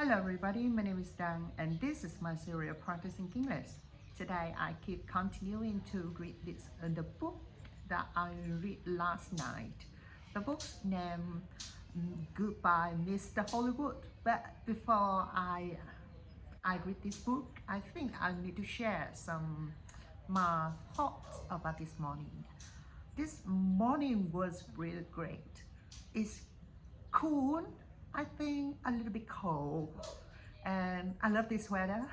Hello everybody, my name is Dan and this is my series of practicing English. Today I keep continuing to read the book that I read last night. The book's name Goodbye Mr. Hollywood. But before I read this book, I think I need to share some my thoughts about this morning. This morning was really great. It's cool, I think a little bit cold, and I love this weather.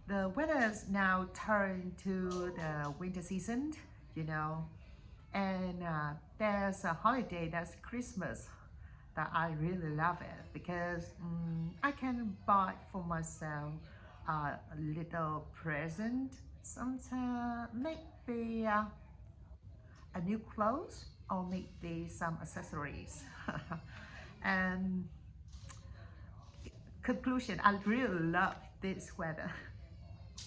The weather is now turned to the winter season, and there's a holiday, that's Christmas, that I really love it because I can buy for myself a little present, sometimes maybe a new clothes or maybe some accessories. And conclusion, I really love this weather,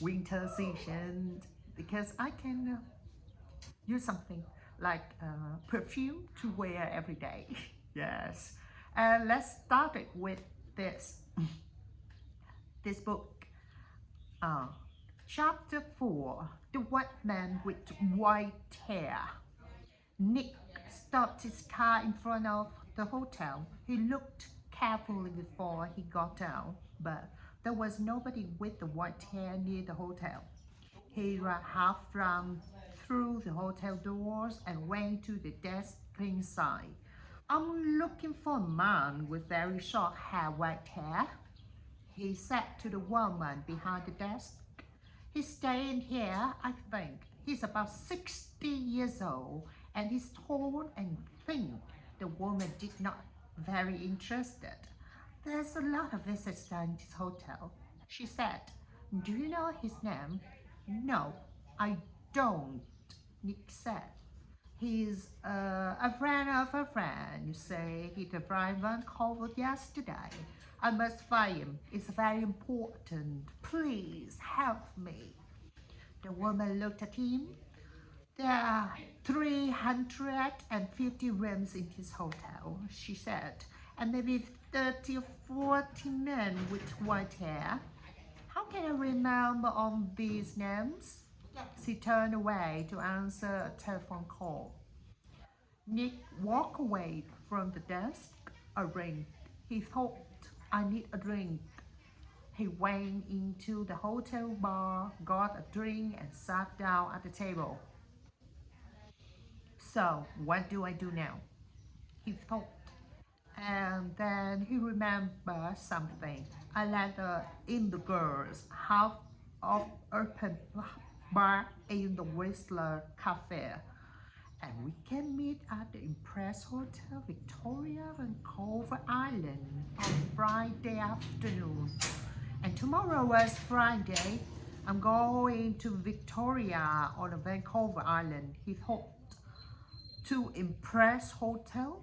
winter season, because I can use something like perfume to wear every day. Yes, and let's start it with this book. Chapter 4, The White Man with White Hair. Nick stopped his car in front of the hotel. He looked carefully before he got down, but there was nobody with the white hair near the hotel. He ran through the hotel doors and went to the desk inside. "I'm looking for a man with very short hair, white hair," he said to the woman behind the desk. "He's staying here, I think. He's about 60 years old and he's tall and thin." The woman did not very interested. "There's a lot of visitors in this hotel," she said. "Do you know his name?" "No, I don't," Nick said. "He's a friend of a friend. You say he arrived in Vancouver yesterday. I must find him. It's very important. Please help me." The woman looked at him. "There are 350 rooms in this hotel," she said, "and maybe 30 or 40 men with white hair. How can I remember all these names?" She turned away to answer a telephone call. Nick walked away from the desk. A ring. He thought, "I need a drink." He went into the hotel bar, got a drink, and sat down at the table. "So, what do I do now?" he thought. And then he remembered something. "I let in the girls, half of open bar in the Whistler Cafe, and we can meet at the Impress Hotel Victoria, Vancouver Island on Friday afternoon. And tomorrow was Friday. I'm going to Victoria on the Vancouver Island," he thought. To Impress Hotel.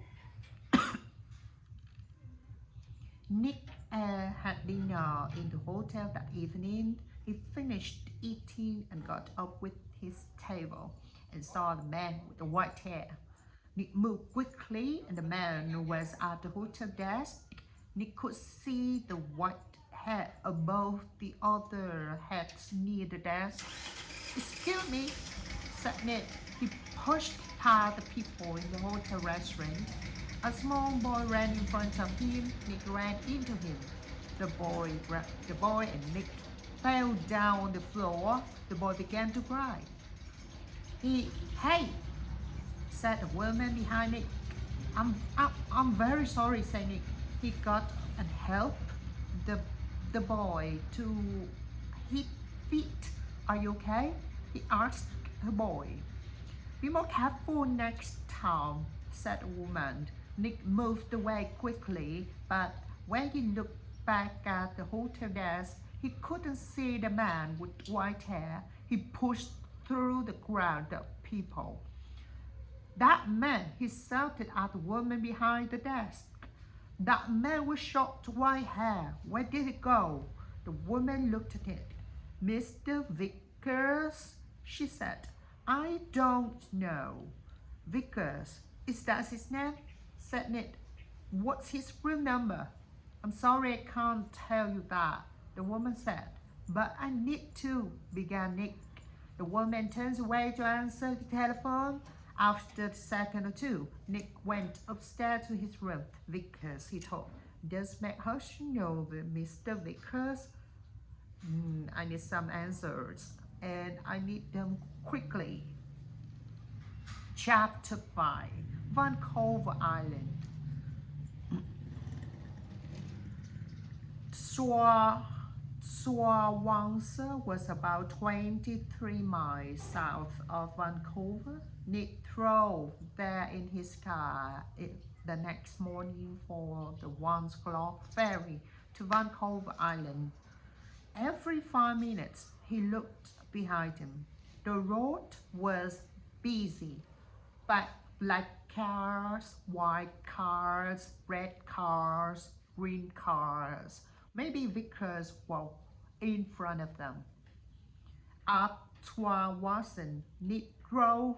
Nick had dinner in the hotel that evening. He finished eating and got up with his table and saw the man with the white hair. Nick moved quickly and the man was at the hotel desk. Nick could see the white hair above the other heads near the desk. "Excuse me," said Nick. He pushed past the people in the hotel restaurant. A small boy ran in front of him. Nick ran into him. The boy and Nick fell down on the floor. The boy began to cry. "Hey," said the woman behind Nick. I'm very sorry," said Nick. He got and helped the boy to his feet. "Are you okay?" he asked the boy. "Be more careful next time," said the woman. Nick moved away quickly, but when he looked back at the hotel desk, he couldn't see the man with white hair. He pushed through the crowd of people. "That man," he shouted at the woman behind the desk. "That man with short white hair, where did he go?" The woman looked at it. "Mr. Vickers," she said. "I don't know." "Vickers, is that his name?" said Nick. "What's his room number?" I'm sorry, I can't tell you that, the woman said. But I need to, began Nick. The woman turns away to answer the telephone. After a second or two, Nick went upstairs to his room. Vickers, he thought. Does McHush know Mr. Vickers? I need some answers, and I need them quickly. Chapter 5, Vancouver Island. Swawansa was about 23 miles south of Vancouver. Nick drove there in his car the next morning for the 1 o'clock ferry to Vancouver Island. Every 5 minutes, he looked behind him. The road was busy, but black cars, white cars, red cars, green cars. Maybe Vickers was in front of them. At Swawasan, Nick drove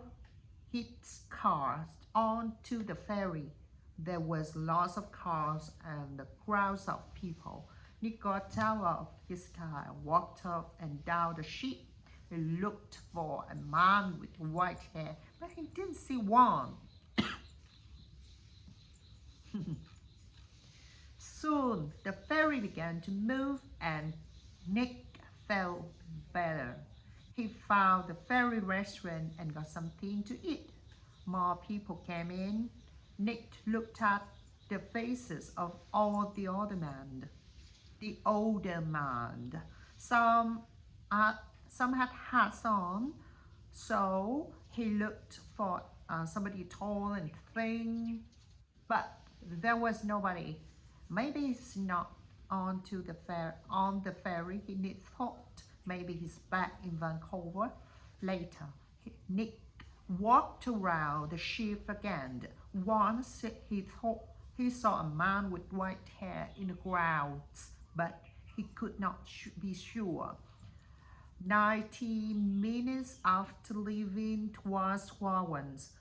his cars onto the ferry. There was lots of cars and crowds of people. Nick got out of his car and walked up and down the ship. He looked for a man with white hair, but he didn't see one. Soon, the ferry began to move and Nick felt better. He found the ferry restaurant and got something to eat. More people came in. Nick looked at the faces of all the older men. Some had hats on, so he looked for somebody tall and thin, but there was nobody. Maybe he's not on the ferry. He thought maybe he's back in Vancouver later. Nick walked around the ship again. Once he thought he saw a man with white hair in the crowds, but he could not be sure. 90 minutes after leaving Swans,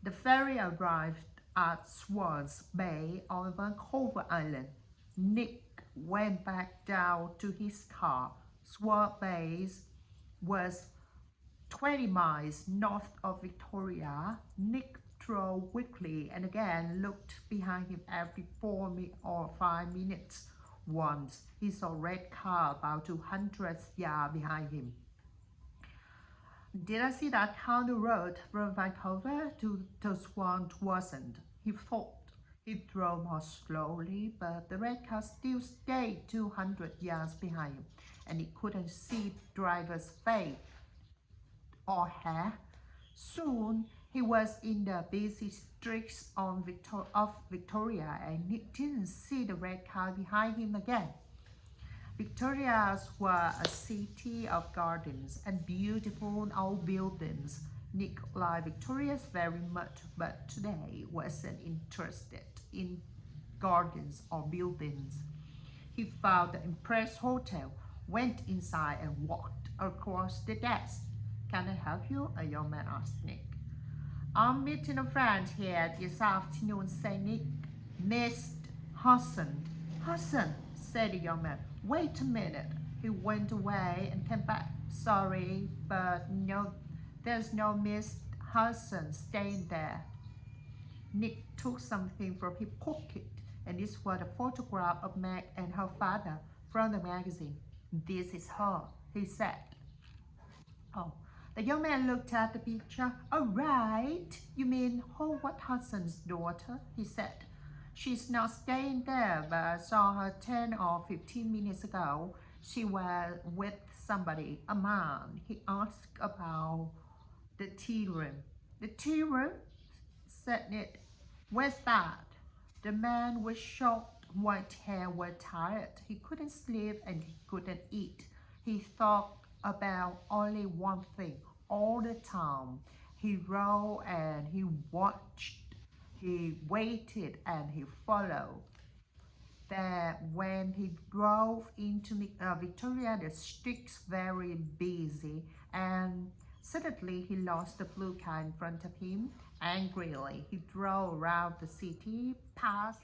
the ferry arrived at Swans Bay on Vancouver Island. Nick went back down to his car. Swans Bay was 20 miles north of Victoria. Nick drove quickly and again looked behind him every 4 or 5 minutes. Once he saw a red car about 200 yards behind him. Did I see that car on the road from Vancouver to Swan? Wasn't. He thought. He drove more slowly, but the red car still stayed 200 yards behind him, and he couldn't see the driver's face or hair. Soon, he was in the busy streets of Victoria, and he didn't see the red car behind him again. Victoria was a city of gardens and beautiful old buildings. Nick liked Victoria very much, but today wasn't interested in gardens or buildings. He found the Empress Hotel, went inside and walked across the desk. Can I help you? A young man asked Nick. I'm meeting a friend here this afternoon, said Nick. Miss Hudson. Hudson, said the young man. Wait a minute. He went away and came back. Sorry, but no, there's no Miss Hudson staying there. Nick took something from his pocket, and this was a photograph of Meg and her father from the magazine. This is her, he said. Oh. The young man looked at the picture. All right, you mean Howard Hudson's daughter, he said. She's not staying there, but I saw her 10 or 15 minutes ago. She was with somebody, a man. He asked about the tea room. The tea room? Said Nick. Where's that? The man with short white hair was tired. He couldn't sleep and he couldn't eat. He thought about only one thing all the time. He rode and he watched, he waited and he followed. That when he drove into Victoria, the streets very busy, and suddenly he lost the blue car in front of him Angrily, he drove around the city, past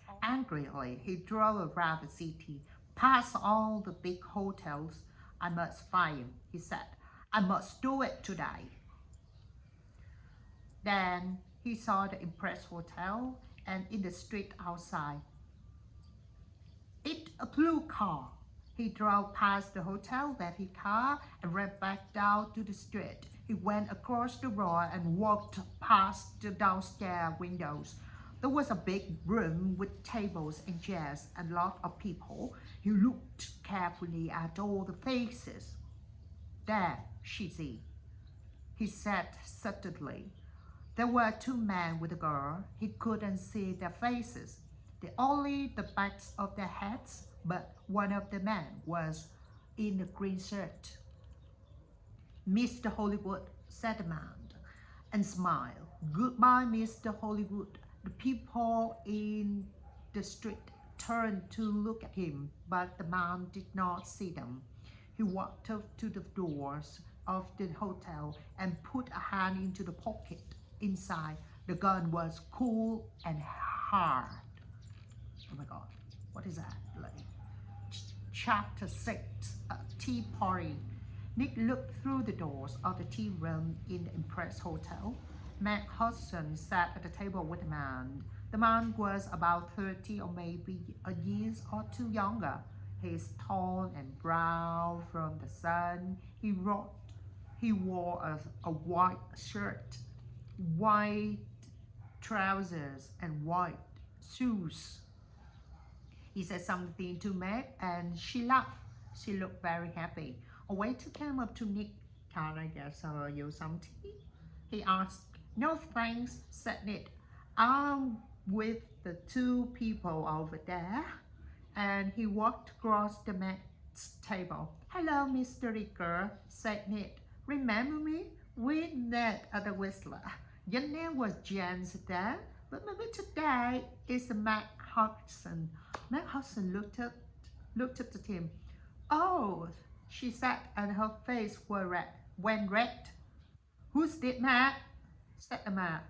all the big hotels. I must find him, he said. I must do it today. Then he saw the Empress Hotel and in the street outside. It's a blue car. He drove past the hotel, left his car, and ran back down to the street. He went across the road and walked past the downstairs windows. There was a big room with tables and chairs and a lot of people. He looked carefully at all the faces. There, Shizzy, he said suddenly. There were two men with a girl. He couldn't see their faces, only the backs of their heads, but one of the men was in a green shirt. Mr. Hollywood, said the man, and smiled. Goodbye, Mr. Hollywood. The people in the street turned to look at him, but the man did not see them. He walked up to the doors of the hotel and put a hand into the pocket. Inside, the gun was cool and hard. Oh my God, what is that? Chapter 6, a tea party. Nick looked through the doors of the tea room in the Empress Hotel. Mac Hudson sat at the table with a man. The man was about 30 or maybe a year or two younger. He is tall and brown from the sun. He wore a white shirt, white trousers, and white shoes. He said something to Meg and she laughed. She looked very happy. A waiter came up to Nick. Can I get you some tea? He asked. No thanks, said Nick. I'm with the two people over there. And he walked across the Meg's table. Hello, Mr. Ricker, said Nick. Remember me? We met at the Whistler. Your name was James then, but maybe today is Mac Hudson. Mac Hudson looked up at him. Oh, she said, and her face went red. Who's this Mac? Said the man.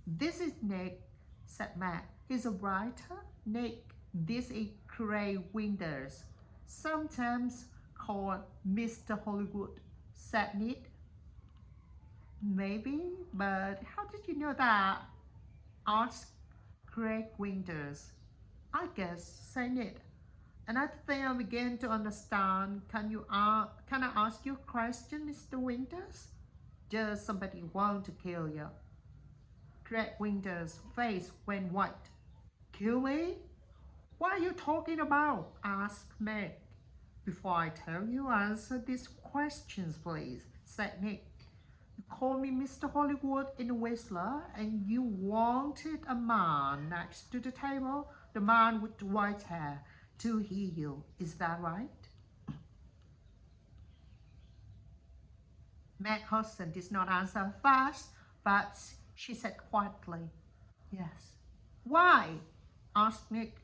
This is Nick, said Mac. He's a writer. Nick, this is Craig Winters, sometimes called Mr. Hollywood, said Nick. Maybe, but how did you know that? Asked Craig Winters. I guess, said Nick. And I think I began to understand. Can I ask you a question, Mr. Winters? Does somebody want to kill you? Craig Winters' face went white. Kill me? What are you talking about? Asked Meg. Before I tell you, answer these questions, please, said Nick. You called me Mr. Hollywood in the Whistler, and you wanted a man next to the table, the man with the white hair, to hear you. Is that right? Meg Hudson did not answer fast, but she said quietly, yes. Why? Asked Nick.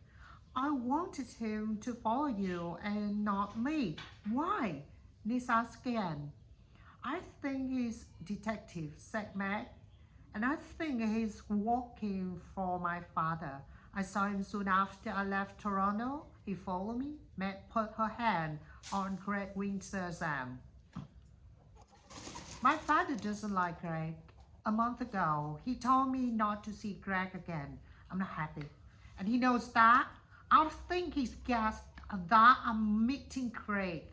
I wanted him to follow you and not me. Why? Nick asked again. I think he's detective, said Meg, and I think he's working for my father. I saw him soon after I left Toronto. He followed me. Meg put her hand on Craig Winter's arm. My father doesn't like Greg. A month ago, he told me not to see Greg again. I'm not happy. And he knows that. I think he's guessed that I'm meeting Craig.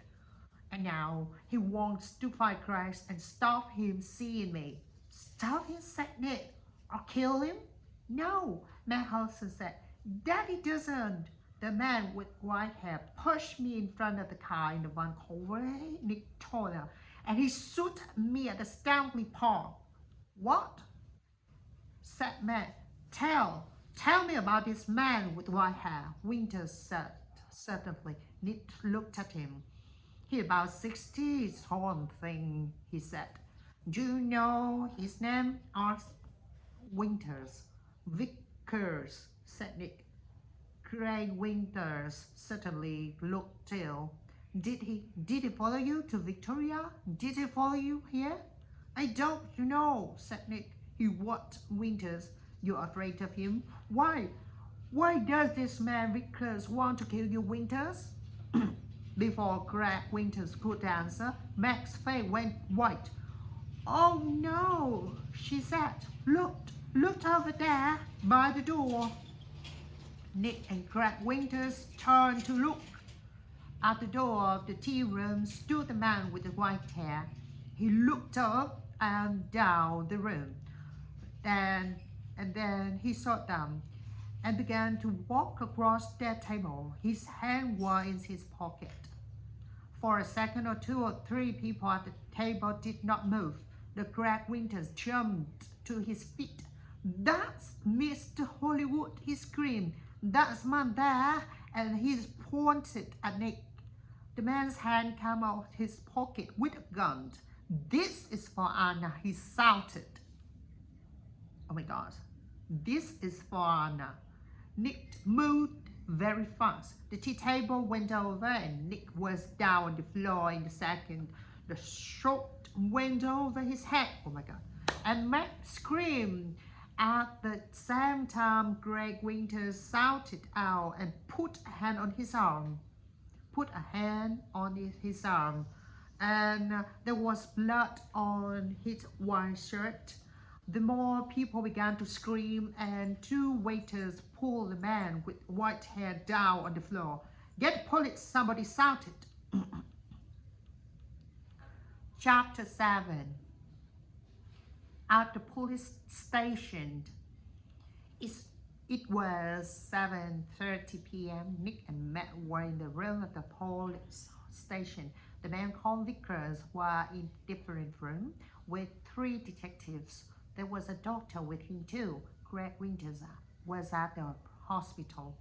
And now he wants to find Greg and stop him seeing me. Stop him, said Nick. Or kill him? No, Mac Hudson said. Daddy doesn't. The man with white hair pushed me in front of the car in the Vancouver, Nick told her, and he shot me at the Stanley Park. What? Said Mac. Tell me about this man with white hair, Winters said suddenly. Nick looked at him. He's about 60, tall and thin, he said. Do you know his name? Asked Winters. Vickers, said Nick. Craig Winters certainly looked ill. Did he follow you to Victoria? Did he follow you here? I don't know, said Nick. What, Winters? You're afraid of him? Why? Why does this man Vickers want to kill you, Winters? Before Greg Winters could answer, Meg's face went white. Oh no, she said. Look over there by the door. Nick and Greg Winters turned to look. At the door of the tea room stood the man with the white hair. He looked up and down the room. Then he sat down and began to walk across their table. His hand was in his pocket. For a second or two or three people at the table did not move. The Greg Winters jumped to his feet. That's Mr. Hollywood, he screamed. That's man there, and he pointed at Nick. The man's hand came out of his pocket with a gun. This is for Anna, he shouted. Oh my God, this is for Anna. Nick moved very fast. The tea table went over and Nick was down on the floor in a second. The shot went over his head. Oh my God. And Meg screamed. At the same time, Greg Winters shouted out and put a hand on his arm. And there was blood on his white shirt. The more people began to scream, and two waiters pulled the man with white hair down on the floor. Get the police, somebody shouted. Chapter 7. At the police station, it was 7:30 p.m. Nick and Matt were in the room at the police station. The man called Vickers were in a different room with 3 detectives. There was a doctor with him too. Greg Winters was at the hospital.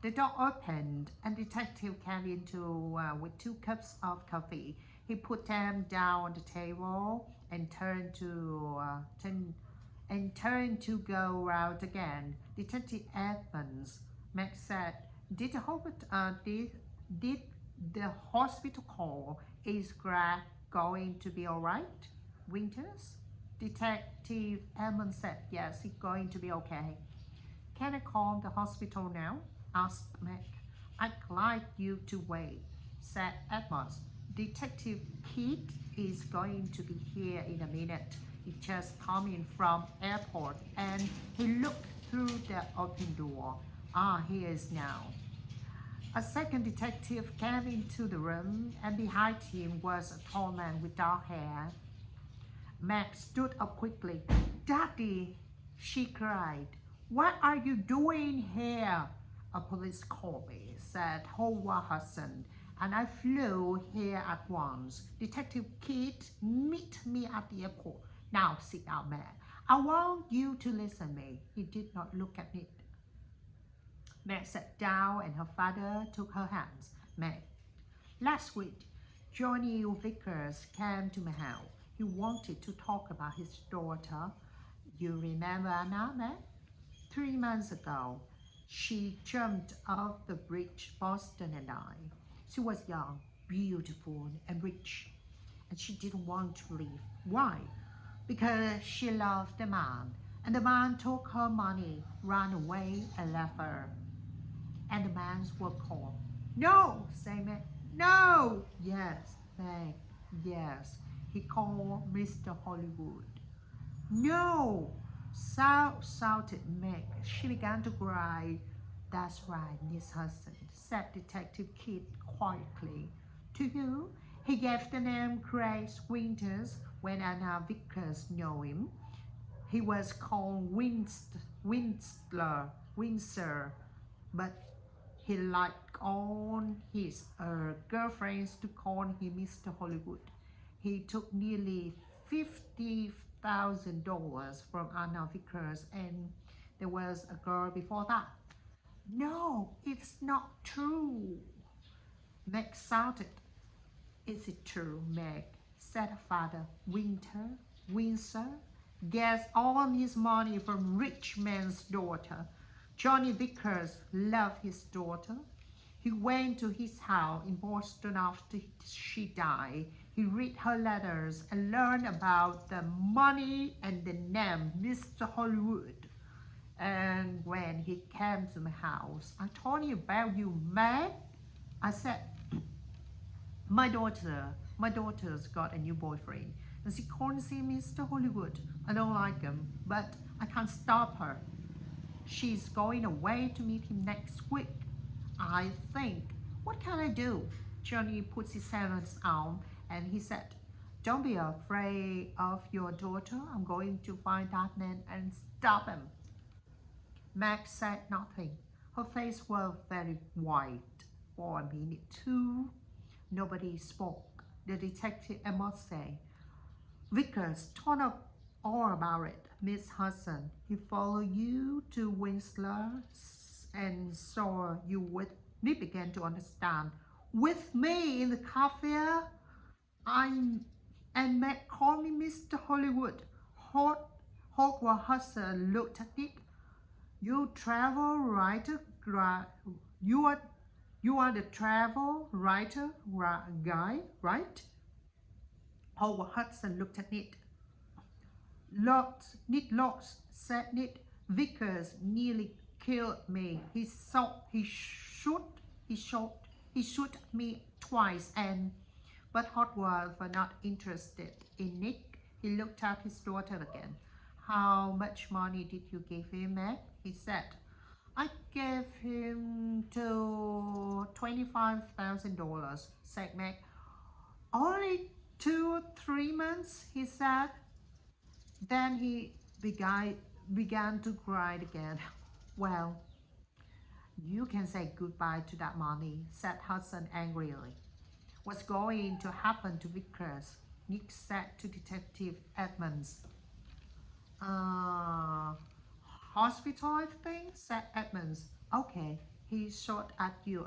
The door opened and the detective came into with 2 cups of coffee. He put them down on the table and turned to go out again. Detective Evans, Max said, did the hospital call? Is Greg going to be all right? Winters? Detective Evans said, yes, he's going to be okay. Can I call the hospital now? Asked Meg. I'd like you to wait, said Edmonds. Detective Keith is going to be here in a minute. He just coming from airport and he looked through the open door. He is now. A second detective came into the room and behind him was a tall man with dark hair. Meg stood up quickly. Daddy, she cried. What are you doing here? A police called me, said Howard Hudson, and I flew here at once. Detective Keith, meet me at the airport. Now sit down, man. I want you to listen to me. He did not look at me. Meg sat down and her father took her hands. Meg, last week, Johnny Vickers came to my house. He wanted to talk about his daughter. You remember Anna, Meg? 3 months ago, she jumped off the bridge, Boston and I. She was young, beautiful, and rich, and she didn't want to leave. Why? Because she loved the man, and the man took her money, ran away, and left her. And the man was called. No, said Meg. No. Yes, Meg. Yes. He called Mr. Hollywood. No, shouted Meg. She began to cry. That's right, Miss Hudson, said Detective Keith quietly. To you, he gave the name Greg Winters when Anna Vickers knew him. He was called Windsor, but he liked all his girlfriends to call him Mr. Hollywood. He took nearly $50,000 from Anna Vickers, and there was a girl before that. No, it's not true, Meg shouted. Is it true, Meg? Said her father. Windsor gets all his money from rich man's daughter. Johnny Vickers loved his daughter. He went to his house in Boston after she died. He read her letters and learned about the money and the name Mr. Hollywood. And when he came to my house, I told him about you, man. I said, my daughter's got a new boyfriend. And she calls him Mr. Hollywood. I don't like him, but I can't stop her. She's going away to meet him next week. I think, what can I do? Johnny puts his hand on his arm and he said, don't be afraid of your daughter. I'm going to find that man and stop him. Meg said nothing. Her face was very white. For a minute too, nobody spoke. The detective, I must say, Vickers told up all about it. Miss Hudson, he followed you to Whistler and saw you with. Nick began to understand. With me in the cafe, and Matt called me Mr. Hollywood. Howard Hudson looked at Nick. You travel writer, you are the travel writer guy, right? Howard Hudson looked at Nick. Nick Locks, said Nick. Vickers nearly killed me. He shot me twice, but Howard was not interested in Nick. He looked at his daughter again. How much money did you give him, Meg? He said. I gave him to $25,000, said Meg. Only 2 or 3 months, he said. Then he began to cry again. Well, you can say goodbye to that money, said Hudson angrily. What's going to happen to Vickers? Nick said to Detective Edmonds. Hospital, I think, said Edmonds. Okay, he shot at you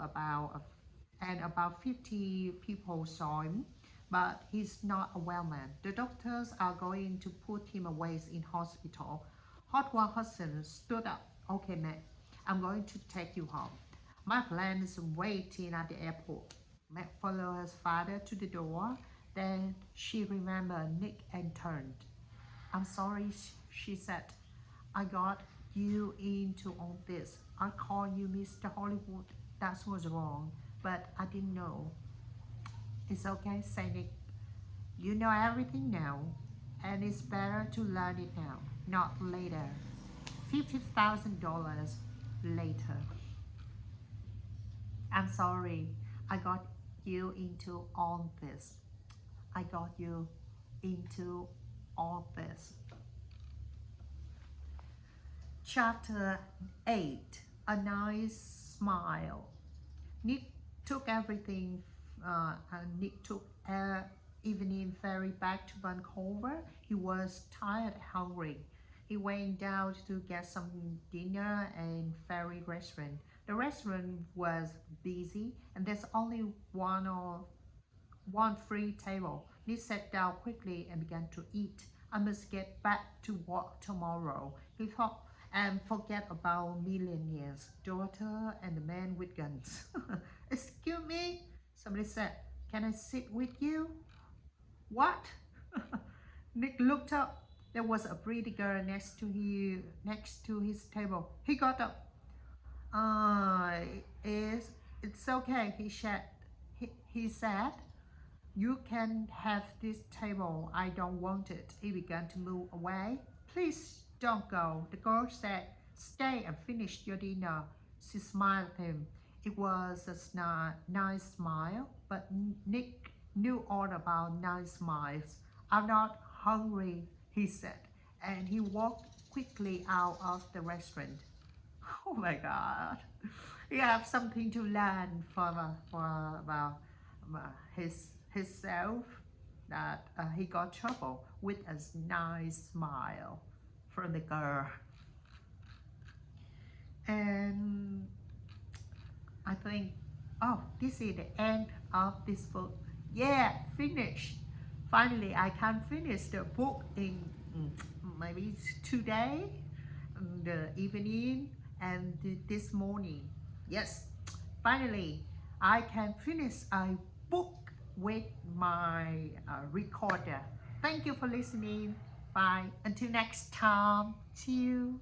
and about 50 people saw him, but he's not a well man. The doctors are going to put him away in hospital. Howard Hudson stood up. Okay, Matt, I'm going to take you home. My plan is waiting at the airport. Matt followed his father to the door. Then she remembered Nick and turned. I'm sorry, she said. I got you into all this. I called you Mr. Hollywood. That was wrong, but I didn't know. It's okay, said Nick. You know everything now, and it's better to learn it now, not later. $50,000 later. I'm sorry, I got you into all this. I got you into all this. Chapter 8. A Nice Smile. Nick took evening ferry back to Vancouver. He was tired and hungry. He went down to get some dinner in ferry restaurant. The restaurant was busy and there's only one free table. Nick sat down quickly and began to eat. I must get back to work tomorrow, he thought, and forget about millionaire's daughter and the man with guns. Excuse me, somebody said. Can I sit with you? What? Nick looked up. There was a pretty girl next to his table. He got up. It's okay, he said. You can have this table. I don't want it. He began to move away. Please don't go. The girl said, stay and finish your dinner. She smiled at him. It was a nice smile, but Nick knew all about nice smiles. I'm not hungry, he said, and he walked quickly out of the restaurant. Oh my God. He have something to learn about himself, that he got trouble with a nice smile from the girl. And I think, oh, this is the end of this book. Yeah, finished. Finally, I can finish the book in maybe today, the evening, and this morning. Yes, finally, I can finish a book with my recorder. Thank you for listening. Bye. Until next time. See you.